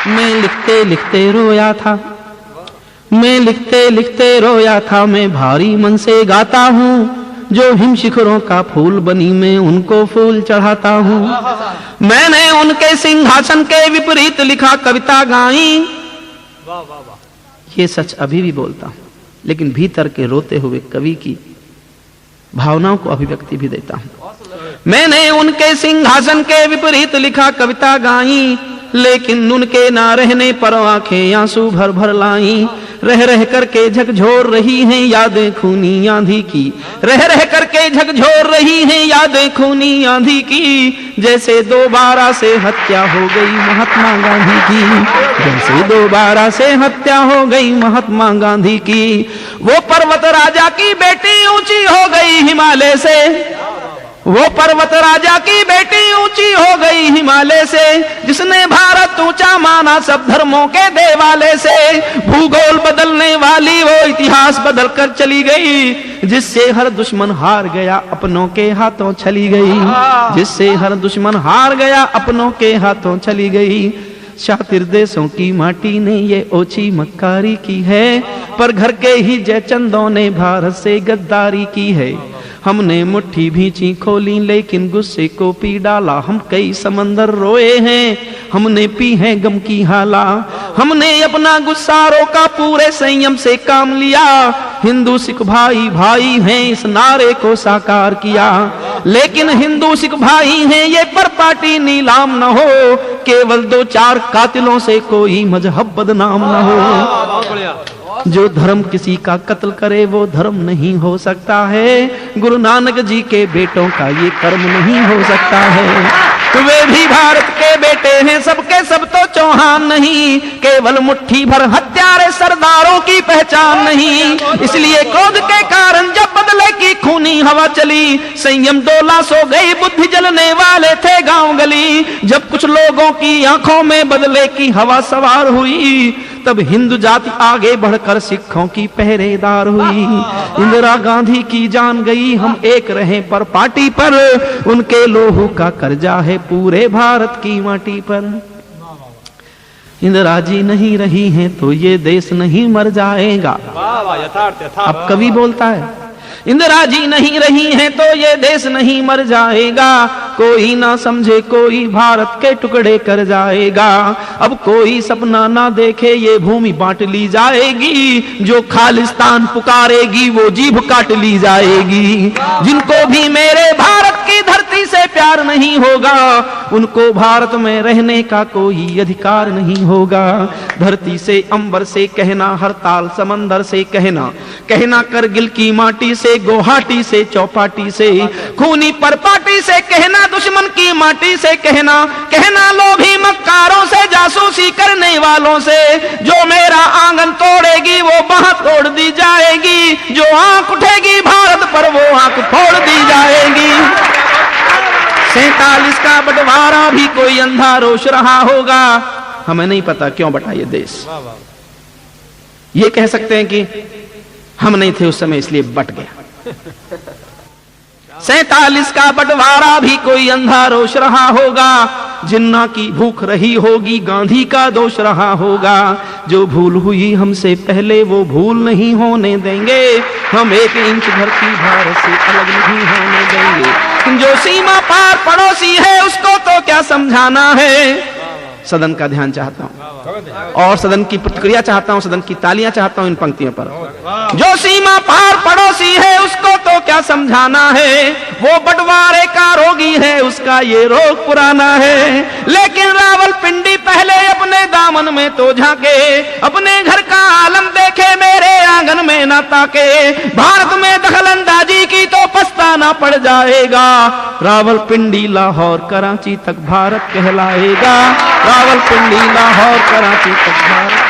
मैं लिखते लिखते रोया था, मैं लिखते लिखते रोया था, मैं भारी मन से गाता हूँ, जो हिम शिखरों का फूल बनी मैं उनको फूल चढ़ाता हूँ। मैंने उनके सिंहासन के विपरीत लिखा कविता गाई, ये सच अभी भी बोलता हूँ, लेकिन भीतर के रोते हुए कवि की भावनाओं को अभिव्यक्ति भी देता हूँ। मैंने उनके सिंहासन के विपरीत लिखा कविता गाई, लेकिन उनके ना रहने पर आंखें आंसू भर भर लाई। रह रह करके झकझोर रही हैं यादें खूनी आंधी की, रह रह करके झकझोर रही हैं यादें खूनी आंधी की, जैसे दोबारा से हत्या हो गई महात्मा गांधी की, जैसे दोबारा से हत्या हो गई महात्मा गांधी की। वो पर्वत राजा की बेटी ऊंची हो गई हिमालय से, वो पर्वत राजा की बेटी ऊंची हो गई हिमालय से, जिसने भारत ऊंचा माना सब धर्मों के देवालय से। भूगोल बदलने वाली वो इतिहास बदल कर चली गई, जिससे हर दुश्मन हार गया अपनों के हाथों चली गई, जिससे हर दुश्मन हार गया अपनों के हाथों चली गई। शातिर देशों की माटी ने ये ओछी मक्कारी की है, पर घर के ही जयचंदों ने भारत से गद्दारी की है। हमने मुट्ठी भींची खोली लेकिन गुस्से को पी डाला, हम कई समंदर रोए हैं हमने पी है गम की हाला। हमने अपना गुस्सा रोका पूरे संयम से काम लिया, हिंदू सिख भाई भाई हैं इस नारे को साकार किया। लेकिन हिंदू सिख भाई हैं ये पर पार्टी नीलाम न हो, केवल दो चार कातिलों से कोई मजहब बदनाम न हो। जो धर्म किसी का कत्ल करे वो धर्म नहीं हो सकता है, गुरु नानक जी के बेटों का ये कर्म नहीं हो सकता है। तो वे भी भारत के बेटे हैं सबके सब तो चौहान नहीं, केवल मुट्ठी भर हत्यारे सरदारों की पहचान नहीं। इसलिए क्रोध के कारण जब बदले की खूनी हवा चली, संयम डोला सो गई बुद्धि जलने वाले थे गांव गली। जब कुछ लोगों की आंखों में बदले की हवा सवार हुई, तब हिंदू जाति आगे बढ़कर सिखों की पहरेदार हुई। इंदिरा गांधी की जान गई हम एक रहे पर पार्टी पर, उनके लोहू का कर्जा है पूरे भारत की माटी पर। इंदिरा जी नहीं रही हैं तो ये देश नहीं मर जाएगा। अब कवि बोलता है इंदिरा जी नहीं रही हैं तो ये देश नहीं मर जाएगा, कोई ना समझे कोई भारत के टुकड़े कर जाएगा। अब कोई सपना ना देखे ये भूमि बांट ली जाएगी, जो खालिस्तान पुकारेगी वो जीभ काट ली जाएगी। जिनको भी मेरे भारत की धरती से प्यार नहीं होगा, उनको भारत में रहने का कोई अधिकार नहीं होगा। धरती से अंबर से कहना, हरताल समंदर से कहना, कहना करगिल की माटी से, गुवाहाटी से, चौपाटी से, खूनी पर पार्टी से कहना, दुश्मन की माटी से कहना, कहना लोभी मक्कारों से, जासूसी करने वालों से। जो मेरा आंगन तोड़ेगी वो बाह तोड़ दी जाएगी, जो आंख उठेगी भारत पर वो आंख फोड़ दी जाएगी। 47 का बंटवारा भी कोई अंधा रोश रहा होगा, हमें नहीं पता क्यों बटा ये देश। ये कह सकते हैं कि हम नहीं थे उस समय इसलिए बट गया। 47 का बंटवारा भी कोई अंधा रोश रहा होगा, जिन्ना की भूख रही होगी गांधी का दोष रहा होगा। जो भूल हुई हमसे पहले वो भूल नहीं होने देंगे, हम 1 इंच धरती भारत से अलग नहीं होने देंगे। जो सीमा पार पड़ोसी है उसको तो क्या समझाना है। सदन का ध्यान चाहता हूं और सदन की प्रतिक्रिया चाहता हूं, सदन की तालियां चाहता हूं इन पंक्तियों पर। जो सीमा पार पड़ोसी है उसको तो क्या समझाना है, वो बंटवारे का रोगी है उसका ये रोग पुराना है। लेकिन रावलपिंडी पहले अपने दामन में तो झांके, अपने घर का आलम देखे मेरे आंगन में न ताके। भारत में दखलंदाजी की तो पछताना पड़ जाएगा, रावलपिंडी लाहौर कराची तक भारत कहलाएगा। रावलपिंडी लाहौर कराची तक भारत